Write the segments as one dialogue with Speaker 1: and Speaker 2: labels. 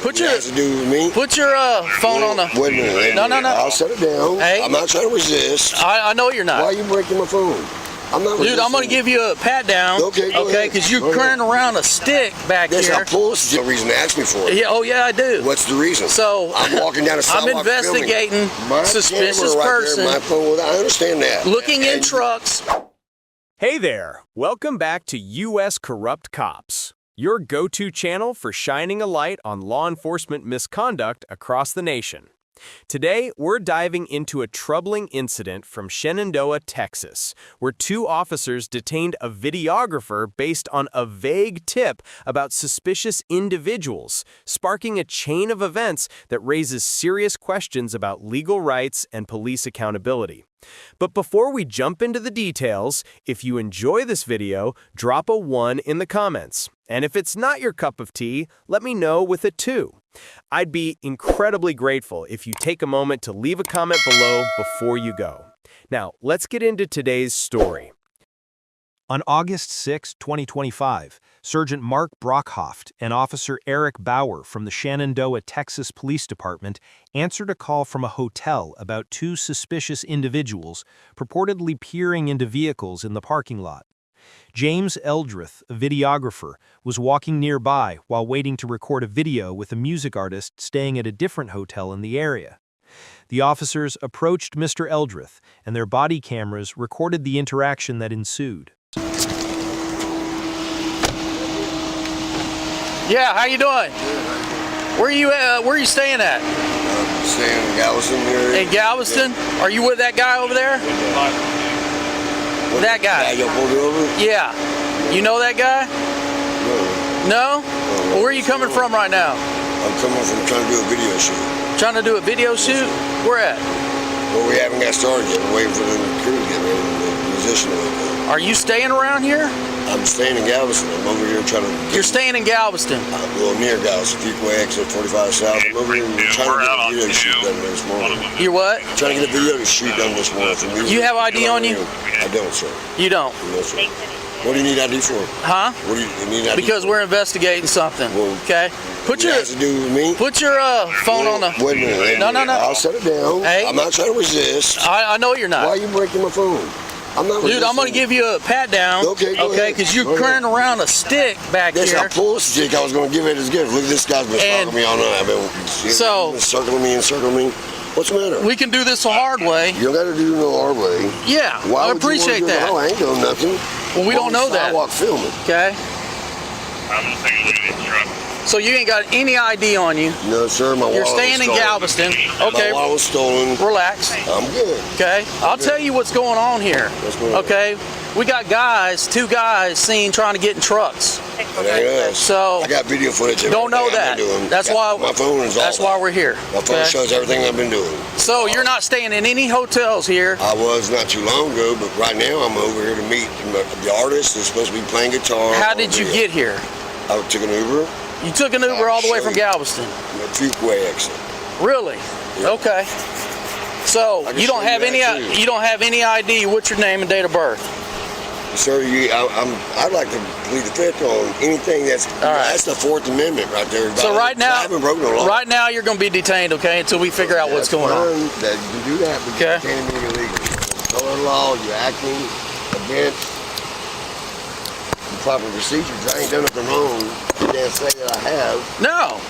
Speaker 1: Put
Speaker 2: It has to do with me.
Speaker 1: Put your phone on the.
Speaker 2: Wait a minute.
Speaker 1: No.
Speaker 2: I'll set it down.
Speaker 1: Hey.
Speaker 2: I'm not trying to resist.
Speaker 1: I know you're not.
Speaker 2: Why are you breaking my phone? I'm not resisting.
Speaker 1: Dude, I'm going to give you a pat down.
Speaker 2: Okay, go ahead.
Speaker 1: Because you're carrying around a stick back
Speaker 2: Yes,
Speaker 1: here.
Speaker 2: I pull. There's no reason to ask me for it.
Speaker 1: Yeah, oh yeah, I do.
Speaker 2: What's the reason?
Speaker 1: So
Speaker 2: I'm walking down a sidewalk.
Speaker 1: I'm investigating suspicious person.
Speaker 2: My phone. I understand that.
Speaker 1: Looking in trucks.
Speaker 3: Hey there! Welcome back to U.S. Corrupt Cops, your go-to channel for shining a light on law enforcement misconduct across the nation. Today, we're diving into a troubling incident from Shenandoah, Texas, where two officers detained a videographer based on a vague tip about suspicious individuals, sparking a chain of events that raises serious questions about legal rights and police accountability. But before we jump into the details, if you enjoy this video, drop a 1 in the comments. And if it's not your cup of tea, let me know with a 2. I'd be incredibly grateful if you take a moment to leave a comment below before you go. Now, let's get into today's story. On August 6, 2025, Sergeant Mark Brockhoff and Officer Eric Bauer from the Shenandoah, Texas Police Department answered a call from a hotel about two suspicious individuals purportedly peering into vehicles in the parking lot. James Eldrith, a videographer, was walking nearby while waiting to record a video with a music artist staying at a different hotel in the area. The officers approached Mr. Eldrith, and their body cameras recorded the interaction that ensued.
Speaker 1: Yeah, how you doing? Where are you staying at?
Speaker 2: I'm staying in Galveston here.
Speaker 1: In Galveston? Yeah. Are you with that guy over there? That guy?
Speaker 2: You pulled it over?
Speaker 1: Yeah. You know that guy? No? Well, where are you coming from right now?
Speaker 2: I'm coming from trying to do a video shoot.
Speaker 1: Trying to do a video shoot? Where at?
Speaker 2: Well, we haven't got started yet. We're waiting for the crew to get ready, the musician to wake up.
Speaker 1: Are you staying around here?
Speaker 2: I'm staying in Galveston. I'm over here trying to...
Speaker 1: You're staying in Galveston?
Speaker 2: I'm a little near Galveston, Fuquay exit 45 South. I'm over here trying to get a video shoot done this morning.
Speaker 1: You're what?
Speaker 2: Trying to get a video shoot done this morning.
Speaker 1: You have ID on you?
Speaker 2: I don't, sir.
Speaker 1: You don't?
Speaker 2: No, sir. What do you need ID for?
Speaker 1: Huh?
Speaker 2: What do you need ID
Speaker 1: Because
Speaker 2: for?
Speaker 1: We're investigating something.
Speaker 2: Well,
Speaker 1: okay?
Speaker 2: It has to do with me.
Speaker 1: Put your phone on the...
Speaker 2: Wait a minute.
Speaker 1: No.
Speaker 2: I'll set it down.
Speaker 1: Hey.
Speaker 2: I'm not trying to resist.
Speaker 1: I know you're not.
Speaker 2: Why are you breaking my phone? I'm not resisting.
Speaker 1: Dude, I'm going to give you a pat down.
Speaker 2: Okay, go ahead.
Speaker 1: Because you're carrying around a stick back
Speaker 2: here.
Speaker 1: here.
Speaker 2: I pulled a stick. I was going to give it as gift. Look, this guy's been stalking me all night. Been circling me. What's the matter?
Speaker 1: We can do this the hard way.
Speaker 2: You don't got to do no hard way.
Speaker 1: Yeah, I appreciate that.
Speaker 2: I ain't doing nothing.
Speaker 1: Well, we don't know that.
Speaker 2: Sidewalk filming.
Speaker 1: Okay.
Speaker 4: I'm just taking a look at this truck.
Speaker 1: So you ain't got any ID on you?
Speaker 2: No, sir. My wallet
Speaker 1: You're staying in Galveston. Okay.
Speaker 2: My wallet was stolen.
Speaker 1: Relax.
Speaker 2: I'm good.
Speaker 1: Okay. I'll tell you what's going on here.
Speaker 2: What's going on?
Speaker 1: Okay. We got two guys seen trying to get in trucks. So
Speaker 2: I got video footage.
Speaker 1: Don't know that. That's why
Speaker 2: my phone is.
Speaker 1: That's why we're here.
Speaker 2: My phone shows everything I've been doing.
Speaker 1: So you're not staying in any hotels here?
Speaker 2: I was not too long ago, but right now I'm over here to meet the artist that's supposed to be playing guitar.
Speaker 1: How did you get here?
Speaker 2: I took an Uber.
Speaker 1: You took an Uber all the way from Galveston?
Speaker 2: Fuquay exit.
Speaker 1: Really?
Speaker 2: Yeah.
Speaker 1: Okay. So you don't have any ID. What's your name and date of birth?
Speaker 2: Sir, I'd like to plead the fifth on anything that's the Fourth Amendment right there.
Speaker 1: So right now,
Speaker 2: I haven't broken the law.
Speaker 1: Right now you're going to be detained, okay, until we figure out what's going on.
Speaker 2: That you do that, but you can't be illegal. Color law, you're acting against the proper procedures. I ain't done nothing wrong. You can't say that I have.
Speaker 1: No.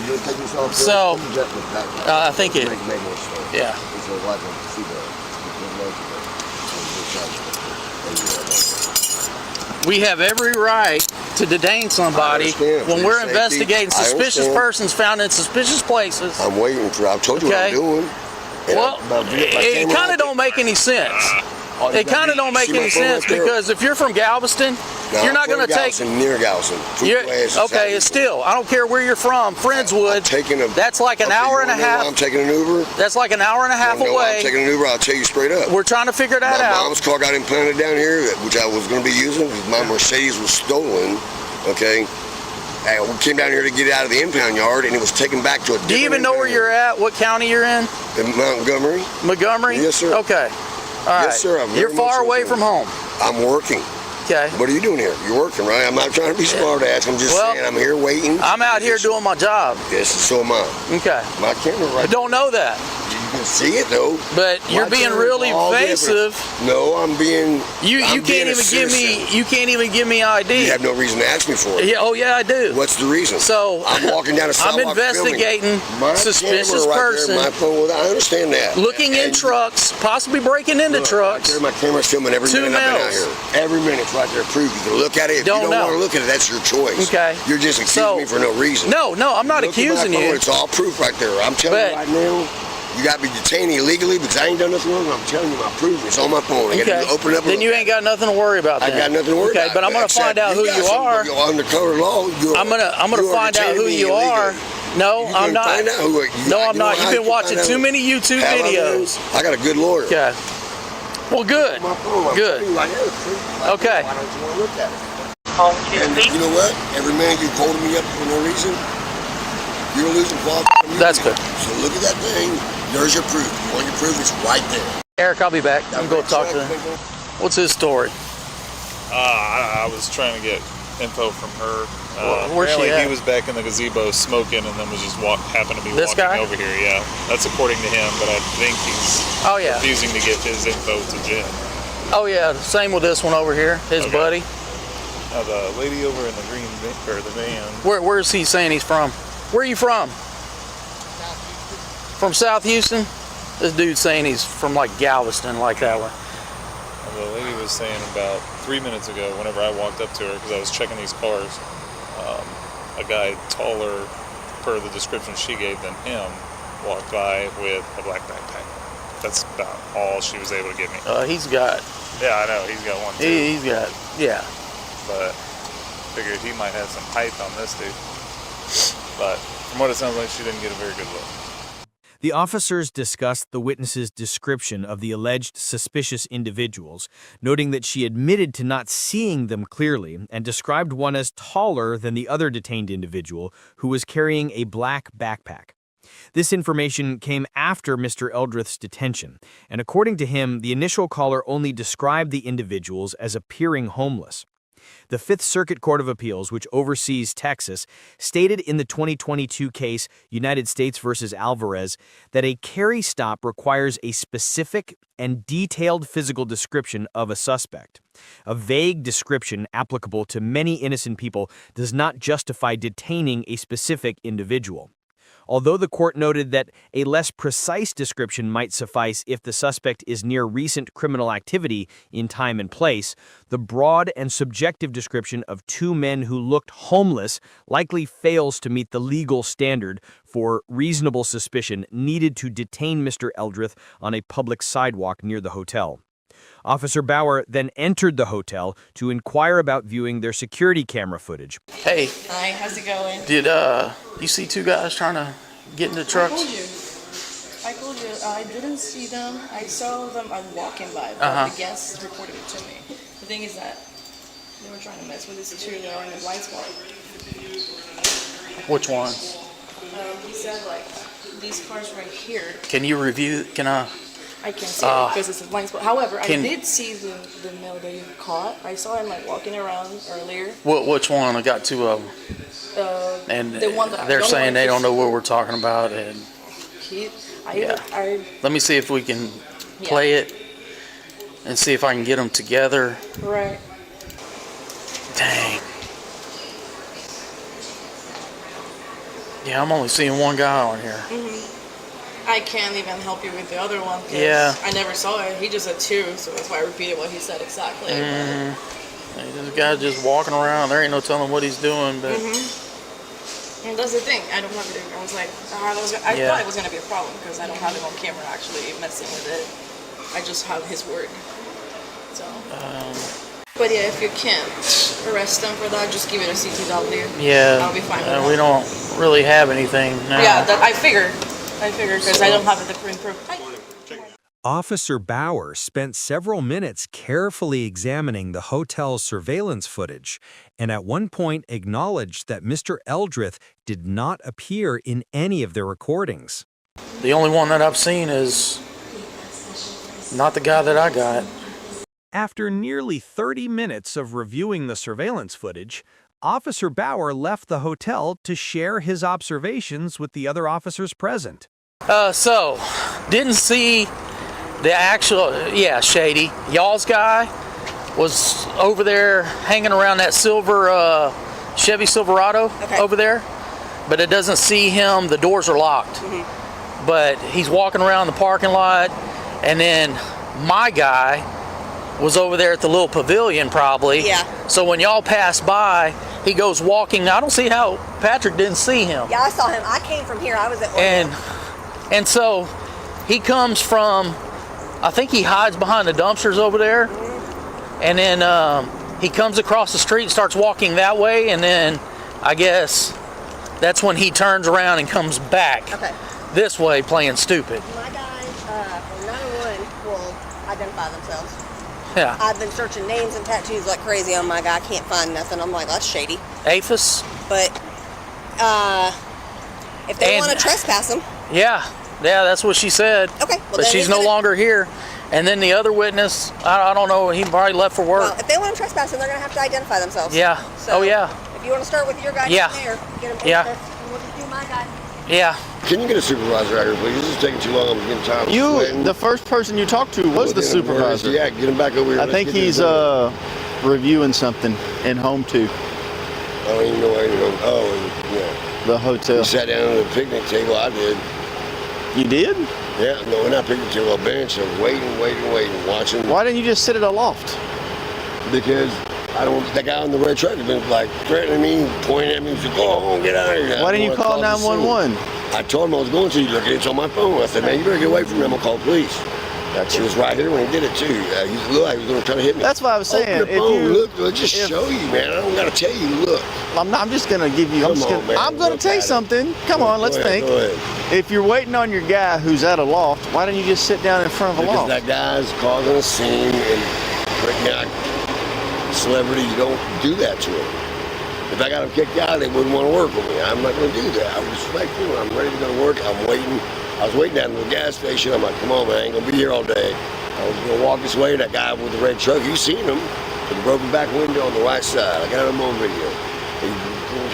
Speaker 2: You gonna take this off?
Speaker 1: So, I think it.
Speaker 2: Make more sense.
Speaker 1: Yeah.
Speaker 2: It's like a seatbelt.
Speaker 1: We have every right to detain somebody when we're investigating suspicious persons found in suspicious places.
Speaker 2: I'm waiting for. I told you what I'm doing.
Speaker 1: Well, it kind of don't make any sense. It kind of don't make any sense because if you're from Galveston, you're not going to take.
Speaker 2: Near Galveston.
Speaker 1: Okay, it's still. I don't care where you're from. Friendswood. That's like an hour and a half.
Speaker 2: I'm taking an Uber.
Speaker 1: That's like an hour and a half away.
Speaker 2: I'm taking an Uber. I'll tell you straight up.
Speaker 1: We're trying to figure that out.
Speaker 2: My mom's car got impounded down here, which I was going to be using. My Mercedes was stolen. Okay. We came down here to get out of the impound yard, and it was taken back to a different.
Speaker 1: Do you even know where you're at? What county you're in?
Speaker 2: In Montgomery.
Speaker 1: Montgomery?
Speaker 2: Yes, sir.
Speaker 1: Okay. All right.
Speaker 2: Yes, sir.
Speaker 1: You're far away from home.
Speaker 2: I'm working.
Speaker 1: Okay.
Speaker 2: What are you doing here? You're working, right? I'm not trying to be smart ass. I'm just saying I'm here waiting.
Speaker 1: I'm out here doing my job.
Speaker 2: Yes, so am I.
Speaker 1: Okay.
Speaker 2: My camera right
Speaker 1: I don't know that.
Speaker 2: You can see it though.
Speaker 1: But you're being really evasive.
Speaker 2: No, I'm being.
Speaker 1: You can't even give me. You can't even give me ID.
Speaker 2: You have no reason to ask me for it.
Speaker 1: Yeah. Oh yeah, I do.
Speaker 2: What's the reason?
Speaker 1: So
Speaker 2: I'm walking down a sidewalk.
Speaker 1: I'm investigating suspicious person.
Speaker 2: My phone. I understand that.
Speaker 1: Looking in trucks, possibly breaking into trucks.
Speaker 2: Right there, my camera's filming every minute I've been out here. Every minute's right there. Proof. You can look at it. If you don't want to look at it, that's your choice.
Speaker 1: Okay.
Speaker 2: You're just accusing me for no reason.
Speaker 1: No, I'm not accusing you.
Speaker 2: It's all proof right there. I'm telling you right now. You got to be detained illegally because I ain't done nothing wrong. I'm telling you my proof. It's on my phone. I got to open up.
Speaker 1: Then you ain't got nothing to worry about.
Speaker 2: I got nothing to worry about.
Speaker 1: Okay, but I'm gonna find out who you are.
Speaker 2: Undercover law.
Speaker 1: I'm gonna find out who you are. No, I'm not. No, I'm not. You've been watching too many YouTube videos.
Speaker 2: I got a good lawyer.
Speaker 1: Okay. Well, good. Good. Okay.
Speaker 2: Why don't you want to look at it? And you know what? Every man you're holding me up for no reason, you're losing quality.
Speaker 1: That's good.
Speaker 2: So look at that thing. There's your proof. You want your proof? It's right there.
Speaker 1: Eric, I'll be back. I'm going to talk to him. What's his story?
Speaker 5: I was trying to get info from her.
Speaker 1: Where's she at?
Speaker 5: He was back in the gazebo smoking, and then was just happened to be
Speaker 1: This
Speaker 5: walking
Speaker 1: guy?
Speaker 5: over here. Yeah, that's according to him, but I think he's refusing to give his info to Jen.
Speaker 1: Oh yeah, same with this one over here. His buddy.
Speaker 5: The lady over in the green or the van.
Speaker 1: Where's he saying he's from? Where are you from? From South Houston? This dude's saying he's from like Galveston, like that one.
Speaker 5: The lady was saying about 3 minutes ago, whenever I walked up to her, because I was checking these cars, a guy taller, per the description she gave than him, walked by with a black backpack. That's about all she was able to give me.
Speaker 1: He's got.
Speaker 5: Yeah, I know. He's got one too.
Speaker 1: He's got. Yeah.
Speaker 5: But figured he might have some height on this dude. But from what it sounds like, she didn't get a very good look.
Speaker 3: The officers discussed the witness's description of the alleged suspicious individuals, noting that she admitted to not seeing them clearly and described one as taller than the other detained individual who was carrying a black backpack. This information came after Mr. Eldrith's detention, and according to him, the initial caller only described the individuals as appearing homeless. The Fifth Circuit Court of Appeals, which oversees Texas, stated in the 2022 case United States v. Alvarez that a carry stop requires a specific and detailed physical description of a suspect. A vague description applicable to many innocent people does not justify detaining a specific individual. Although the court noted that a less precise description might suffice if the suspect is near recent criminal activity in time and place, the broad and subjective description of two men who looked homeless likely fails to meet the legal standard for reasonable suspicion needed to detain Mr. Eldrith on a public sidewalk near the hotel. Officer Bauer then entered the hotel to inquire about viewing their security camera footage.
Speaker 1: Hey.
Speaker 6: Hi, how's it going?
Speaker 1: Did you see two guys trying to get into trucks?
Speaker 6: I told you, I didn't see them. I saw them walking by, but the guests reported it to me. The thing is that they were trying to mess with this too. They were in a blind spot.
Speaker 1: Which ones?
Speaker 6: He said like these cars right here.
Speaker 1: Can you review?
Speaker 6: I can't see it because it's a blind spot. However, I did see the male that you caught. I saw him like walking around earlier.
Speaker 1: Which one? I got two of them. And
Speaker 6: the one that
Speaker 1: they're saying they don't know what we're talking about. And let me see if we can play it and see if I can get them together.
Speaker 6: Right.
Speaker 1: Dang. Yeah, I'm only seeing one guy on here.
Speaker 6: I can't even help you with the other one.
Speaker 1: Yeah.
Speaker 6: I never saw it. He just said two, so that's why I repeated what he said exactly.
Speaker 1: This guy's just walking around. There ain't no telling what he's doing, but.
Speaker 6: And that's the thing. I don't have it. I was like, I thought it was gonna be a problem because I don't have him on camera actually messing with it. I just have his word. So. But yeah, if you can't arrest them for that, just give it a CTW.
Speaker 1: Yeah.
Speaker 6: I'll be fine with that.
Speaker 1: We don't really have anything now.
Speaker 6: Yeah, I figured because I don't have the print proof.
Speaker 3: Officer Bauer spent several minutes carefully examining the hotel's surveillance footage, and at one point acknowledged that Mr. Eldrith did not appear in any of the recordings.
Speaker 1: The only one that I've seen is not the guy that I got.
Speaker 3: After nearly 30 minutes of reviewing the surveillance footage, Officer Bauer left the hotel to share his observations with the other officers present.
Speaker 1: So, didn't see the actual, Shady. Y'all's guy was over there hanging around that silver Chevy Silverado over there, but it doesn't see him. The doors are locked. But he's walking around the parking lot, and then my guy was over there at the little pavilion probably. So when y'all passed by, he goes walking. I don't see how Patrick didn't see him.
Speaker 7: Yeah, I saw him. I came from here. I was at work.
Speaker 1: And so he comes from, I think he hides behind the dumpsters over there. And then he comes across the street, starts walking that way, and then I guess that's when he turns around and comes back this way playing stupid.
Speaker 7: My guys from 911 will identify themselves.
Speaker 1: Yeah.
Speaker 7: I've been searching names and tattoos like crazy on my guy. I can't find nothing. I'm like, that's shady.
Speaker 1: APHIS?
Speaker 7: But if they want to trespass him.
Speaker 1: Yeah, that's what she said.
Speaker 7: Okay. Well,
Speaker 1: but she's no longer here. And then the other witness, I don't know, he probably left for work.
Speaker 7: Well, if they want to trespass him, they're going to have to identify themselves.
Speaker 1: Yeah.
Speaker 7: So
Speaker 1: If
Speaker 7: you want to start with your guy down there, get him and we'll just do my guy.
Speaker 1: Yeah.
Speaker 2: Can you get a supervisor out here, please? This is taking too long. I'm getting tired.
Speaker 8: The first person you talked to was the supervisor.
Speaker 2: Yeah, get him back over here.
Speaker 8: I think he's reviewing something in Home 2.
Speaker 2: I don't even know where you go. Oh,
Speaker 8: the hotel.
Speaker 2: You sat down at the picnic table. I did.
Speaker 8: You did?
Speaker 2: Yeah, no, not picnic table, a bench. I was waiting, watching.
Speaker 8: Why didn't you just sit at a loft?
Speaker 2: Because I don't. That guy on the red truck has been like threatening me, pointing at me. He's like, "Go on, get out of here."
Speaker 8: Why didn't you call 911?
Speaker 2: I told him I was going to. Look, it's on my phone. I said, "Man, you better get away from me. I'm gonna call the police." She was right here when he did it too. He looked like he was gonna try to hit me.
Speaker 8: That's what I was saying.
Speaker 2: Open the phone, look, let's just show you, man. I don't gotta tell you. Look.
Speaker 8: I'm just gonna give you. I'm gonna tell you something. Come on, let's think.
Speaker 2: Go ahead.
Speaker 8: If you're waiting on your guy who's at a loft, why don't you just sit down in front of a loft?
Speaker 2: Because that guy's causing a scene, and celebrities don't do that to him. If I got him kicked out, they wouldn't want to work with me. I'm not going to do that. I'm respectful. I'm ready to go to work. I'm waiting. I was waiting down at the gas station. I'm like, come on, man. I ain't going to be here all day. I was going to walk this way. That guy with the red truck, you seen him, with the broken back window on the right side. I got him on video. He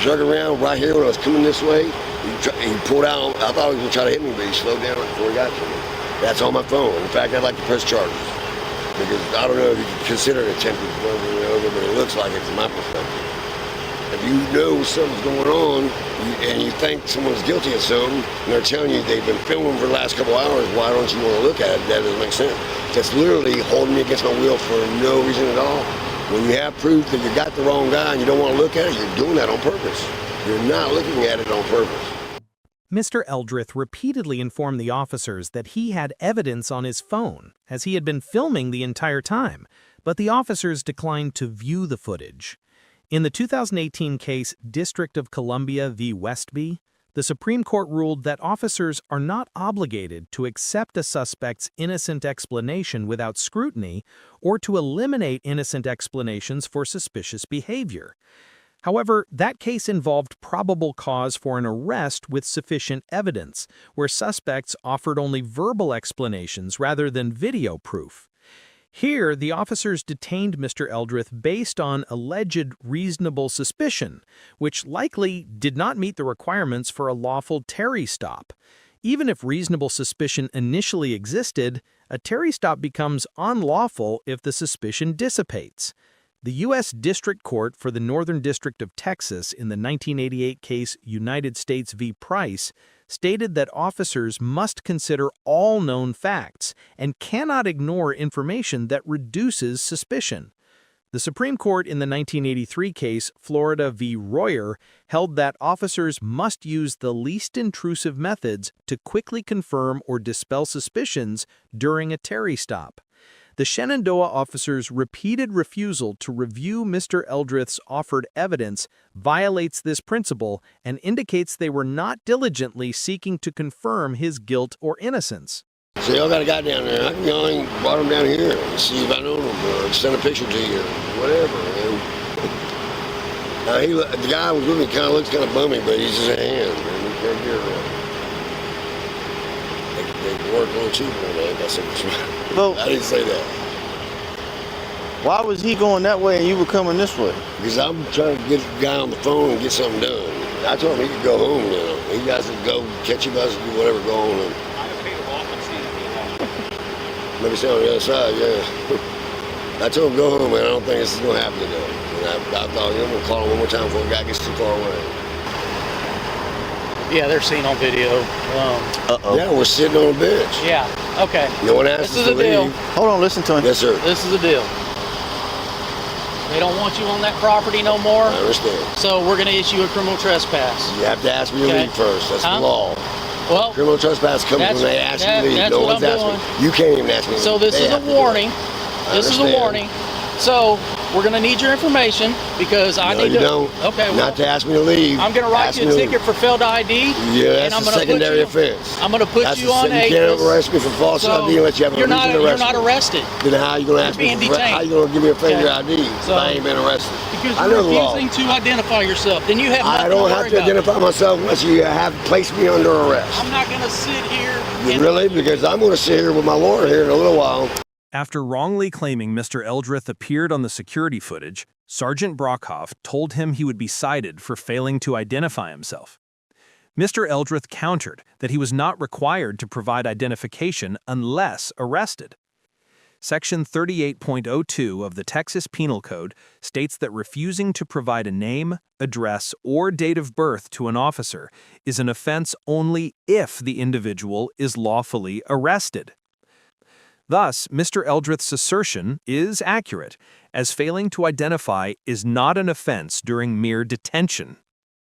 Speaker 2: drug around right here when I was coming this way. He pulled out. I thought he was going to try to hit me, but he slowed down before he got to me. That's on my phone. In fact, I'd like to press charges. Because I don't know if you can consider it attempted burglary over, but it looks like it from my perspective. If you know something's going on and you think someone's guilty of something, and they're telling you they've been filming for the last couple hours, why don't you want to look at it? That doesn't make sense. That's literally holding me against my will for no reason at all. When you have proof that you got the wrong guy and you don't want to look at it, you're doing that on purpose. You're not looking at it on purpose.
Speaker 3: Mr. Eldrith repeatedly informed the officers that he had evidence on his phone, as he had been filming the entire time, but the officers declined to view the footage. In the 2018 case District of Columbia v. Westby, the Supreme Court ruled that officers are not obligated to accept a suspect's innocent explanation without scrutiny or to eliminate innocent explanations for suspicious behavior. However, that case involved probable cause for an arrest with sufficient evidence, where suspects offered only verbal explanations rather than video proof. Here, the officers detained Mr. Eldrith based on alleged reasonable suspicion, which likely did not meet the requirements for a lawful Terry stop. Even if reasonable suspicion initially existed, a Terry stop becomes unlawful if the suspicion dissipates. The U.S. District Court for the Northern District of Texas in the 1988 case United States v. Price stated that officers must consider all known facts and cannot ignore information that reduces suspicion. The Supreme Court in the 1983 case Florida v. Royer held that officers must use the least intrusive methods to quickly confirm or dispel suspicions during a Terry stop. The Shenandoah officers' repeated refusal to review Mr. Eldrith's offered evidence violates this principle and indicates they were not diligently seeking to confirm his guilt or innocence.
Speaker 2: So y'all got a guy down there. I can go and brought him down here and see if I know him or send a picture to you or whatever. Now the guy was with me kind of looks kind of bummy, but he's just a hand, man. You can't get around. They work a little cheaper than that. That's it.
Speaker 8: Well,
Speaker 2: I didn't say that.
Speaker 8: Why was he going that way and you were coming this way?
Speaker 2: Because I'm trying to get the guy on the phone and get something done. I told him he could go home now. He has to go catch a bus and do whatever, go on. And maybe stay on the other side, yeah. I told him go home, man. I don't think this is going to happen today. And I thought, I'm going to call him one more time before the guy gets too far away.
Speaker 1: Yeah, they're seen on video.
Speaker 2: Yeah, we're sitting on a bench.
Speaker 1: Yeah, okay.
Speaker 2: No one asked us to leave.
Speaker 8: Hold on, listen to him.
Speaker 2: Yes, sir.
Speaker 1: This is the deal. They don't want you on that property no more.
Speaker 2: I understand.
Speaker 1: So we're going to issue a criminal trespass.
Speaker 2: You have to ask me to leave first. That's the law.
Speaker 1: Well,
Speaker 2: criminal trespass comes when they ask you to leave. No one's asking me. You can't even ask me to leave.
Speaker 1: So this is a warning. This is a warning. So we're going to need your information because I need to.
Speaker 2: No, you don't.
Speaker 1: Okay. Well,
Speaker 2: not to ask me to leave.
Speaker 1: I'm going to write you a ticket for failed ID.
Speaker 2: Yeah, that's
Speaker 1: and
Speaker 2: a secondary offense.
Speaker 1: I'm going to put you on
Speaker 2: a. You can't arrest me for false ID unless you have a reason to arrest me.
Speaker 1: You're not arrested.
Speaker 2: Then how are you going to ask me? How are you going to give me a fake ID if I ain't been arrested?
Speaker 1: Because you're refusing to identify yourself. Then you have nothing to worry about.
Speaker 2: I don't have to identify myself unless you have placed me under arrest.
Speaker 1: I'm not going to sit here.
Speaker 2: Really? Because I'm going to sit here with my lawyer here in a little while.
Speaker 3: After wrongly claiming Mr. Eldrith appeared on the security footage, Sergeant Brockhoff told him he would be cited for failing to identify himself. Mr. Eldrith countered that he was not required to provide identification unless arrested. Section 38.02 of the Texas Penal Code states that refusing to provide a name, address, or date of birth to an officer is an offense only if the individual is lawfully arrested. Thus, Mr. Eldrith's assertion is accurate, as failing to identify is not an offense during mere detention.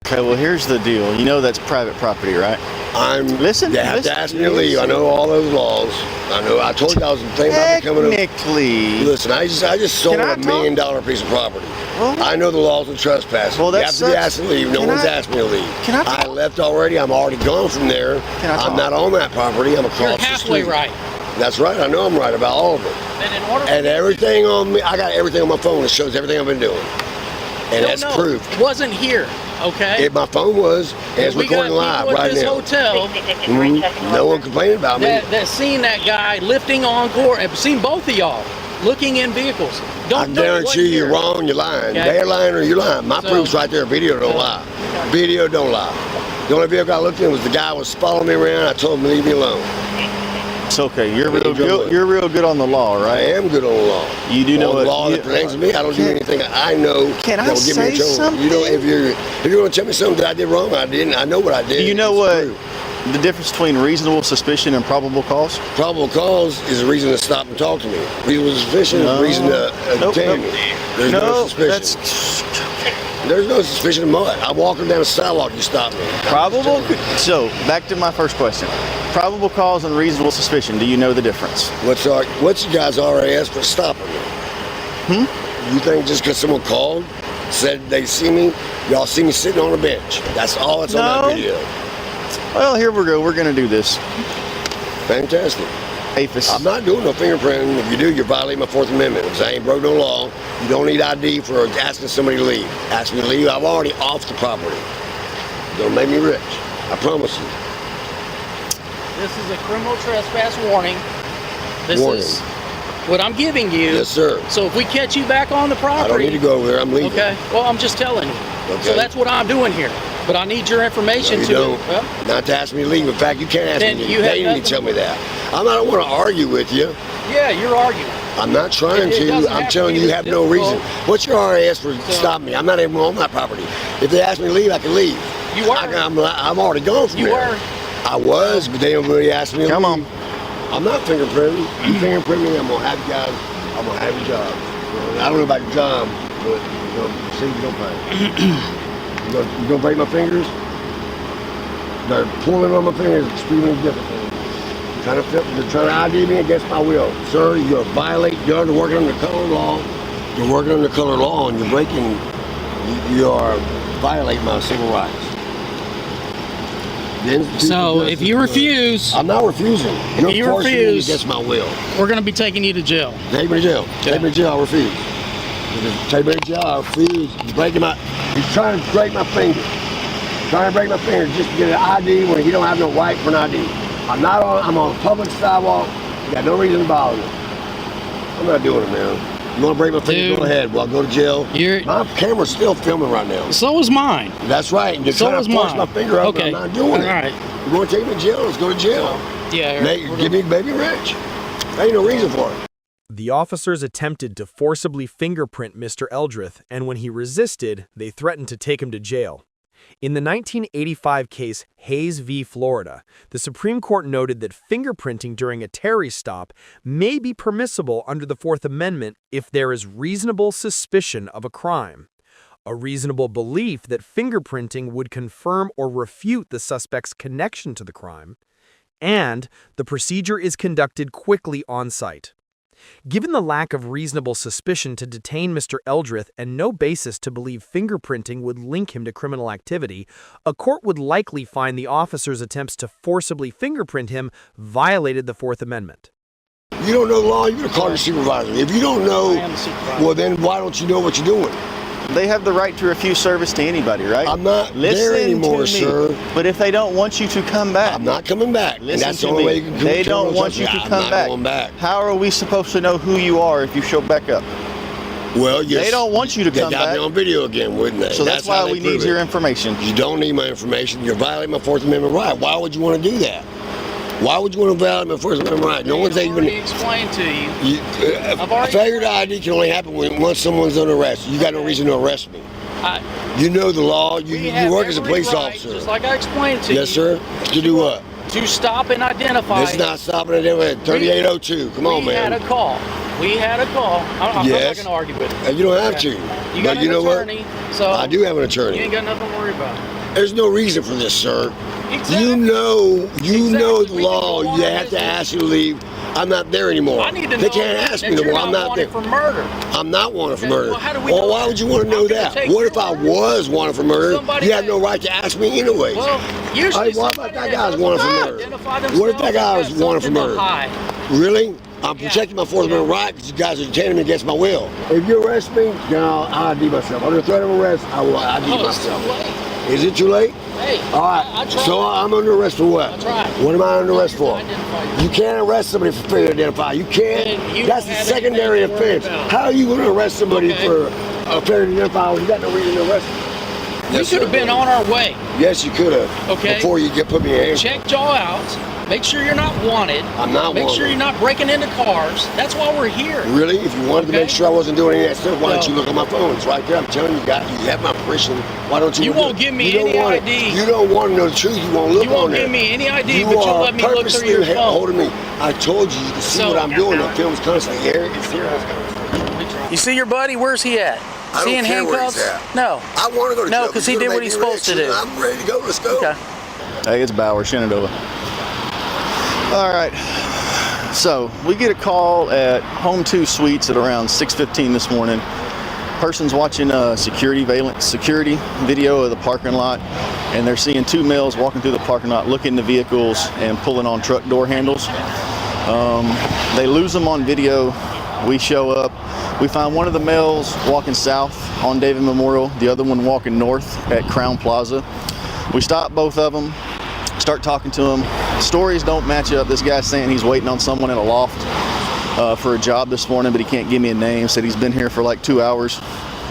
Speaker 8: Okay, well, here's the deal. You know that's private property, right?
Speaker 2: They have to ask me to leave. I know all those laws. I told you I was thinking about becoming
Speaker 8: Technically.
Speaker 2: Listen, I just sold a $1 million piece of property.
Speaker 8: Well,
Speaker 2: I know the laws of trespassing.
Speaker 8: Well,
Speaker 2: you have to be asked to leave. No one's asked me to leave. I left already. I'm already gone from there. I'm not on that property. I'm across the street.
Speaker 1: You're halfway right.
Speaker 2: That's right. I know I'm right about all of it. And everything on me, I got everything on my phone that shows everything I've been doing. And that's proof.
Speaker 1: It wasn't here, okay?
Speaker 2: My phone was, and it's recording live right now.
Speaker 1: Hotel,
Speaker 2: no one complaining about me.
Speaker 1: That seen that guy lifting on court. I've seen both of y'all looking in vehicles.
Speaker 2: I guarantee you're wrong, you're lying.
Speaker 1: Okay.
Speaker 2: They're lying or you're lying. My proof's right there. Video don't lie. Video don't lie. The only vehicle I looked in was the guy was following me around. I told him to leave me alone.
Speaker 8: It's okay. You're real good. You're real good on the law, right?
Speaker 2: I am good on the law.
Speaker 8: You do know
Speaker 2: the law that pertains to me. I don't do anything I know.
Speaker 8: Can I say something?
Speaker 2: You know, if you're going to tell me something that I did wrong, I didn't. I know what I did.
Speaker 8: Do you know what the difference between reasonable suspicion and probable cause?
Speaker 2: Probable cause is a reason to stop and talk to me. Reasonable suspicion is a reason to detain me. There's no suspicion. There's no suspicion of mud. I'm walking down the sidewalk, you stop me.
Speaker 8: Probable. So back to my first question. Probable cause and reasonable suspicion. Do you know the difference?
Speaker 2: What's you guys' RAS for stopping me? You think just because someone called, said they see me, y'all see me sitting on a bench? That's all that's on that video.
Speaker 8: Well, here we go. We're going to do this.
Speaker 2: Fantastic.
Speaker 8: APHIS.
Speaker 2: I'm not doing no fingerprinting. If you do, you're violating my Fourth Amendment. Because I ain't broke no law. You don't need ID for asking somebody to leave. Ask me to leave. I'm already off the property. Don't make me rich. I promise you.
Speaker 1: This is a criminal trespass warning. This is what I'm giving you.
Speaker 2: Yes, sir.
Speaker 1: So if we catch you back on the property...
Speaker 2: I don't need to go over there. I'm leaving.
Speaker 1: Okay. Well, I'm just telling you.
Speaker 2: Okay.
Speaker 1: So that's what I'm doing here. But I need your information
Speaker 2: not to ask me to leave. In fact, you can't ask me to leave. They need to tell me that. I don't want to argue with you.
Speaker 1: Yeah, you're arguing.
Speaker 2: I'm not trying to. I'm telling you, you have no reason. What's your RAS for stopping me? I'm not even on my property. If they ask me to leave, I can leave.
Speaker 1: You are.
Speaker 2: I'm already gone from there.
Speaker 1: You were.
Speaker 2: I was, but they don't really ask me to leave. Come on. I'm not fingerprinting. You fingerprint me, I'm going to have you guys. I'm going to have your job. I don't know about your job, but see, you don't pay. You gonna break my fingers? They're pulling on my fingers extremely difficult. They're trying to ID me against my will. Sir, you're working under color law. You're working under color law and you are violating my civil rights.
Speaker 1: So if you refuse...
Speaker 2: I'm not refusing. You're forcing me against my will.
Speaker 1: We're going to be taking you to jail.
Speaker 2: Take me to jail. Okay. Take me to jail, I refuse. Take me to jail, I refuse. He's trying to break my finger. Trying to break my finger just to get an ID when he don't have no right for an ID. I'm on a public sidewalk. You got no reason to bother me. I'm not doing it, man. You want to break my finger?
Speaker 9: Dude.
Speaker 2: Go ahead. Well, I'll go to jail.
Speaker 9: You're-
Speaker 2: My camera's still filming right now.
Speaker 9: So is mine.
Speaker 2: That's right. You're
Speaker 9: So
Speaker 2: trying
Speaker 9: is
Speaker 2: to force
Speaker 9: mine.
Speaker 2: my finger up,
Speaker 9: Okay.
Speaker 2: and I'm not doing it.
Speaker 9: All right.
Speaker 2: You want to take me to jail? Let's go to jail.
Speaker 9: Yeah.
Speaker 2: Give me baby rich. There ain't no reason for it.
Speaker 3: The officers attempted to forcibly fingerprint Mr. Eldrith, and when he resisted, they threatened to take him to jail. In the 1985 case Hayes v. Florida, the Supreme Court noted that fingerprinting during a Terry stop may be permissible under the Fourth Amendment if there is reasonable suspicion of a crime, a reasonable belief that fingerprinting would confirm or refute the suspect's connection to the crime, and the procedure is conducted quickly on site. Given the lack of reasonable suspicion to detain Mr. Eldrith and no basis to believe fingerprinting would link him to criminal activity, a court would likely find the officer's attempts to forcibly fingerprint him violated the Fourth Amendment.
Speaker 2: You don't know the law, you're going to call your supervisor. If you don't know,
Speaker 9: I am the supervisor.
Speaker 2: well, then why don't you know what you're doing?
Speaker 8: They have the right to refuse service to anybody, right?
Speaker 2: I'm not
Speaker 8: Listen
Speaker 2: there anymore,
Speaker 8: to me.
Speaker 2: sir.
Speaker 8: But if they don't want you to come back,
Speaker 2: I'm not coming back.
Speaker 8: listen
Speaker 2: and that's
Speaker 8: to
Speaker 2: the only
Speaker 8: me.
Speaker 2: way you can
Speaker 8: They
Speaker 2: turn
Speaker 8: don't
Speaker 2: those
Speaker 8: want
Speaker 2: up.
Speaker 8: you to
Speaker 2: I'm
Speaker 8: come
Speaker 2: not
Speaker 8: back.
Speaker 2: going back.
Speaker 8: How are we supposed to know who you are if you show back up?
Speaker 2: Well, yes.
Speaker 8: They don't want you to come
Speaker 2: They got
Speaker 8: back.
Speaker 2: me on video again, wouldn't they?
Speaker 8: So that's
Speaker 2: how
Speaker 8: why
Speaker 2: they
Speaker 8: we
Speaker 2: prove
Speaker 8: need your
Speaker 2: it.
Speaker 8: information.
Speaker 2: You don't need my information. You're violating my Fourth Amendment right. Why would you want to do that? Why would you want to violate my Fourth Amendment right? No one's
Speaker 9: I've
Speaker 2: even.
Speaker 9: already explained to you.
Speaker 2: A failure to ID can only happen once someone's under arrest. You got no reason to arrest me. You know the law. You work as a police officer.
Speaker 9: Just like I explained to you.
Speaker 2: Yes, sir. To do what?
Speaker 9: To stop and identify.
Speaker 2: This is not stopping at 3802. Come on,
Speaker 9: We
Speaker 2: man.
Speaker 9: had a call. I'm
Speaker 2: Yes.
Speaker 9: not going to argue with it.
Speaker 2: You don't have to.
Speaker 9: You got
Speaker 2: But you know
Speaker 9: an attorney, so
Speaker 2: I do have an
Speaker 9: you
Speaker 2: attorney.
Speaker 9: ain't got nothing to worry about.
Speaker 2: There's no reason for this, sir.
Speaker 9: Exactly.
Speaker 2: You know the
Speaker 9: We
Speaker 2: law.
Speaker 9: can go
Speaker 2: You
Speaker 9: on
Speaker 2: have to
Speaker 9: this.
Speaker 2: ask you to leave. I'm not there anymore.
Speaker 9: I need to know
Speaker 2: They can't ask
Speaker 9: that
Speaker 2: me no
Speaker 9: you're
Speaker 2: more. I'm not there.
Speaker 9: wanted for murder.
Speaker 2: I'm not wanted for
Speaker 9: Okay,
Speaker 2: murder.
Speaker 9: well, how do we
Speaker 2: Well,
Speaker 9: know
Speaker 2: why
Speaker 9: that?
Speaker 2: would you want to know
Speaker 9: I'm gonna
Speaker 2: that?
Speaker 9: take
Speaker 2: What
Speaker 9: your
Speaker 2: if I
Speaker 9: word.
Speaker 2: was wanted for murder?
Speaker 9: Somebody
Speaker 2: You have
Speaker 9: that-
Speaker 2: no right to ask me anyways.
Speaker 9: Well, usually
Speaker 2: Hey, what about
Speaker 9: somebody
Speaker 2: that guy's
Speaker 9: doesn't
Speaker 2: wanted for murder?
Speaker 9: identify
Speaker 2: What if
Speaker 9: themselves
Speaker 2: that guy
Speaker 9: has
Speaker 2: was wanted for
Speaker 9: something to
Speaker 2: murder?
Speaker 9: hide.
Speaker 2: Really? I'm protecting my Fourth Amendment right because you guys are detaining me against my will. If you arrest me, then I'll ID myself. Under threat of arrest, I will ID
Speaker 9: Oh, it's too
Speaker 2: myself.
Speaker 9: late.
Speaker 2: Is it too late?
Speaker 9: Hey,
Speaker 2: All right.
Speaker 9: I tried.
Speaker 2: So I'm under arrest for what?
Speaker 9: I tried.
Speaker 2: What am I under arrest for?
Speaker 9: Identify
Speaker 2: You can't arrest somebody for failure to identify. You can't.
Speaker 9: Then you
Speaker 2: That's
Speaker 9: don't
Speaker 2: a
Speaker 9: have
Speaker 2: secondary
Speaker 9: anything to worry
Speaker 2: offense.
Speaker 9: about.
Speaker 2: How are you going to arrest somebody
Speaker 9: Okay.
Speaker 2: for a failure to identify when you got no reason to arrest them?
Speaker 9: We
Speaker 2: Yes,
Speaker 9: could have
Speaker 2: sir.
Speaker 9: been on our way.
Speaker 2: Yes, you could have.
Speaker 9: Okay.
Speaker 2: Before you get put me in handcuffs.
Speaker 9: Checked y'all out. Make sure you're not wanted.
Speaker 2: I'm not
Speaker 9: Make
Speaker 2: wanted.
Speaker 9: sure you're not breaking into cars. That's why we're here.
Speaker 2: Really? If you wanted to
Speaker 9: Okay.
Speaker 2: make sure I wasn't doing any of that stuff, why don't
Speaker 9: Well-
Speaker 2: you look at my phone? It's right there. I'm telling you, you have my permission. Why don't you?
Speaker 9: You
Speaker 2: look
Speaker 9: won't
Speaker 2: at it?
Speaker 9: give me
Speaker 2: You don't
Speaker 9: any
Speaker 2: want it.
Speaker 9: ID.
Speaker 2: You don't want to know the truth. You won't look
Speaker 9: You won't
Speaker 2: on there.
Speaker 9: give me any ID,
Speaker 2: You
Speaker 9: but you'll
Speaker 2: are
Speaker 9: let me look through
Speaker 2: purposely
Speaker 9: your phone.
Speaker 2: holding me. I told you to see
Speaker 9: So-
Speaker 2: what I'm doing. The film's constantly here. It's here.
Speaker 1: You see your buddy? Where's he at?
Speaker 2: I
Speaker 1: Is he
Speaker 2: don't
Speaker 1: in
Speaker 2: care where
Speaker 1: handcuffs?
Speaker 2: he's at.
Speaker 1: No.
Speaker 2: I want to go to
Speaker 1: No,
Speaker 2: jail.
Speaker 1: 'cause he
Speaker 2: You're
Speaker 1: did
Speaker 2: gonna
Speaker 1: what
Speaker 2: make
Speaker 1: he's
Speaker 2: me
Speaker 1: supposed
Speaker 2: rich.
Speaker 1: to do.
Speaker 2: I'm ready to go. Let's go.
Speaker 1: Okay.
Speaker 8: Hey, it's Bauer, Shenandoah. All right. So we get a call at Home 2 Suites at around 6:15 this morning. Person's watching a security video of the parking lot, and they're seeing two males walking through the parking lot, looking into vehicles and pulling on truck door handles. They lose them on video. We show up. We find one of the males walking south on David Memorial, the other one walking north at Crown Plaza. We stop both of them, start talking to them. Stories don't match up. This guy's saying he's waiting on someone in a loft for a job this morning, but he can't give me a name. Said he's been here for like 2 hours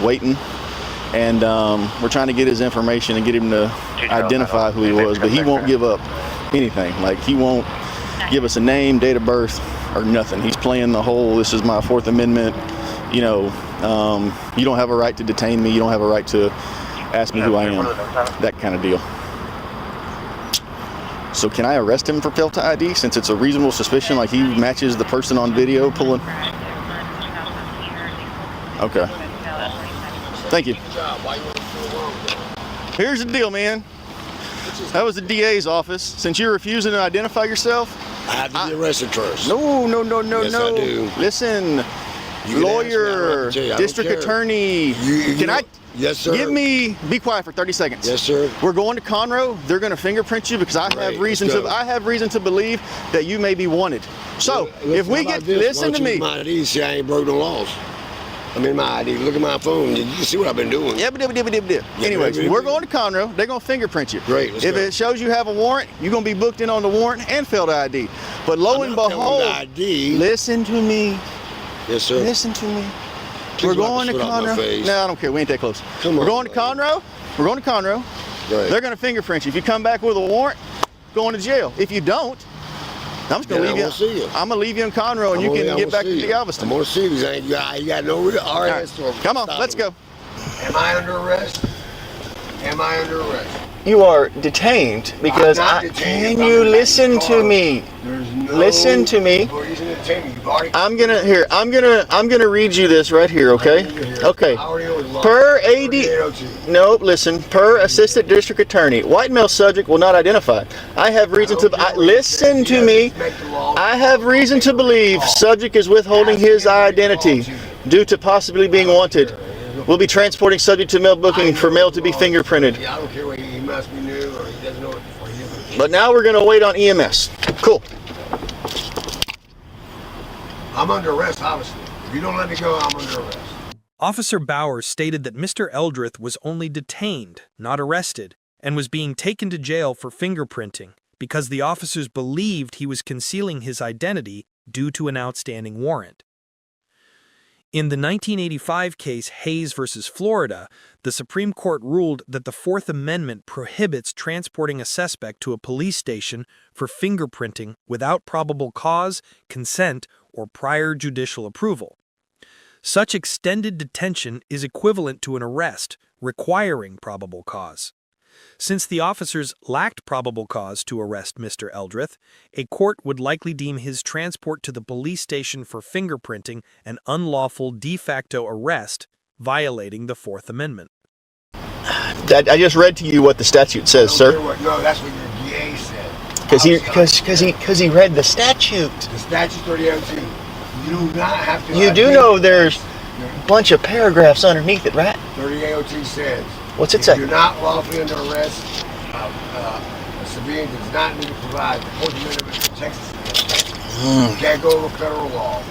Speaker 8: waiting. And we're trying to get his information and get him to identify who he was, but he won't give up anything. Like, he won't give us a name, date of birth, or nothing. He's playing the whole, this is my Fourth Amendment, you know, you don't have a right to detain me, you don't have a right to ask me who I am, that kind of deal. So can I arrest him for failure to ID since it's a reasonable suspicion, like he matches the person on video pulling? Okay. Thank you. Here's the deal, man. That was the DA's office. Since you're refusing to identify yourself,
Speaker 2: I have to be arrested first.
Speaker 8: no.
Speaker 2: Yes, I do.
Speaker 8: Listen,
Speaker 2: You can
Speaker 8: lawyer,
Speaker 2: ask me, I don't
Speaker 8: district
Speaker 2: care.
Speaker 8: attorney.
Speaker 2: Can I? Yes, sir.
Speaker 8: Be quiet for 30 seconds.
Speaker 2: Yes, sir.
Speaker 8: We're going to Conroe. They're going to fingerprint you because I
Speaker 2: Great,
Speaker 8: have reason
Speaker 2: let's
Speaker 8: to.
Speaker 2: go.
Speaker 8: I have reason to believe that you may be wanted. So if we get, listen to me.
Speaker 2: My ID, see, I ain't broke no laws. I'm in my ID. Look at my phone. You can see what I've been doing.
Speaker 8: Anyways, we're going to Conroe. They're going to fingerprint you.
Speaker 2: Great, let's
Speaker 8: if
Speaker 2: go.
Speaker 8: it shows you have a warrant, you're going to be booked in on the warrant and failed ID. But lo and
Speaker 2: I'm not failing
Speaker 8: behold,
Speaker 2: the ID.
Speaker 8: listen to me.
Speaker 2: Yes, sir.
Speaker 8: Listen to me. We're going to
Speaker 2: Spit out my
Speaker 8: Conroe.
Speaker 2: face.
Speaker 8: No, I don't care. We ain't that close.
Speaker 2: Come
Speaker 8: We're
Speaker 2: on,
Speaker 8: going to
Speaker 2: man.
Speaker 8: Conroe. We're going to Conroe.
Speaker 2: Go ahead.
Speaker 8: They're going to fingerprint you. If you come back with a warrant, going to jail. If you don't, I'm just going to
Speaker 2: Then
Speaker 8: leave
Speaker 2: I
Speaker 8: you.
Speaker 2: won't see you.
Speaker 8: I'm going to leave you in Conroe, and you can get back to Galveston.
Speaker 2: I'm gonna see you. You got no arrest.
Speaker 8: All right. Come on, let's go.
Speaker 2: Am I under arrest? Am I under arrest?
Speaker 8: You are detained because
Speaker 2: I'm not detained.
Speaker 8: can
Speaker 2: I'm
Speaker 8: you
Speaker 2: in
Speaker 8: listen
Speaker 2: the
Speaker 8: to
Speaker 2: car.
Speaker 8: me?
Speaker 2: There's no
Speaker 8: Listen to me.
Speaker 2: reason to detain me. You've already.
Speaker 8: I'm gonna read you this right here, okay? Okay.
Speaker 2: I already know it's law.
Speaker 8: Per AD.
Speaker 2: 3802.
Speaker 8: Nope, listen. Per Assistant District Attorney, white male subject will not identify. I have reason to listen to me. I have reason to believe subject is withholding his identity due to possibly being wanted. We'll be transporting subject to mail booking for mail to be fingerprinted.
Speaker 2: Yeah, I don't care whether he must be new or he doesn't know what he is.
Speaker 8: But now we're gonna wait on EMS. Cool.
Speaker 2: I'm under arrest, obviously. If you don't let me go, I'm under arrest.
Speaker 3: Officer Bauer stated that Mr. Eldrith was only detained, not arrested, and was being taken to jail for fingerprinting because the officers believed he was concealing his identity due to an outstanding warrant. In the 1985 case Hayes v. Florida, the Supreme Court ruled that the Fourth Amendment prohibits transporting a suspect to a police station for fingerprinting without probable cause, consent, or prior judicial approval. Such extended detention is equivalent to an arrest, requiring probable cause. Since the officers lacked probable cause to arrest Mr. Eldrith, a court would likely deem his transport to the police station for fingerprinting an unlawful de facto arrest, violating the Fourth Amendment.
Speaker 8: I just read to you what the statute says, sir.
Speaker 2: No, that's what your DA said.
Speaker 8: Because he read the statute.
Speaker 2: The statute's 3802. You do not have to.
Speaker 8: You do know there's a bunch of paragraphs underneath it, right?
Speaker 2: 3802 says.
Speaker 8: What's it
Speaker 2: if
Speaker 8: say?
Speaker 2: You're not lawfully under arrest. A civilian does not need to provide the Fourth Amendment protects You can't go over federal law.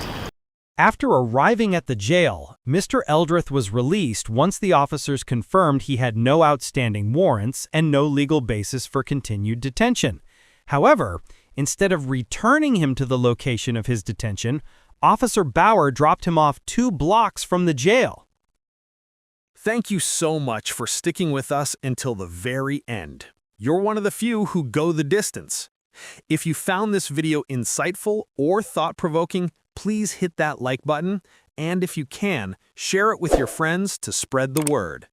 Speaker 10: After arriving at the jail, Mr. Eldrith was released once the officers confirmed he had no outstanding warrants and no legal basis for continued detention. However, instead of returning him to the location of his detention, Officer Bauer dropped him off 2 blocks from the jail. Thank you so much for sticking with us until the very end. You're one of the few who go the distance. If you found this video insightful or thought-provoking, please hit that like button, and if you can, share it with your friends to spread the word.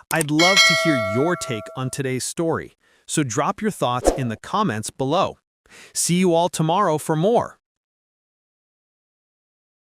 Speaker 10: I'd love to hear your take on today's story, so drop your thoughts in the comments below. See you all tomorrow for more.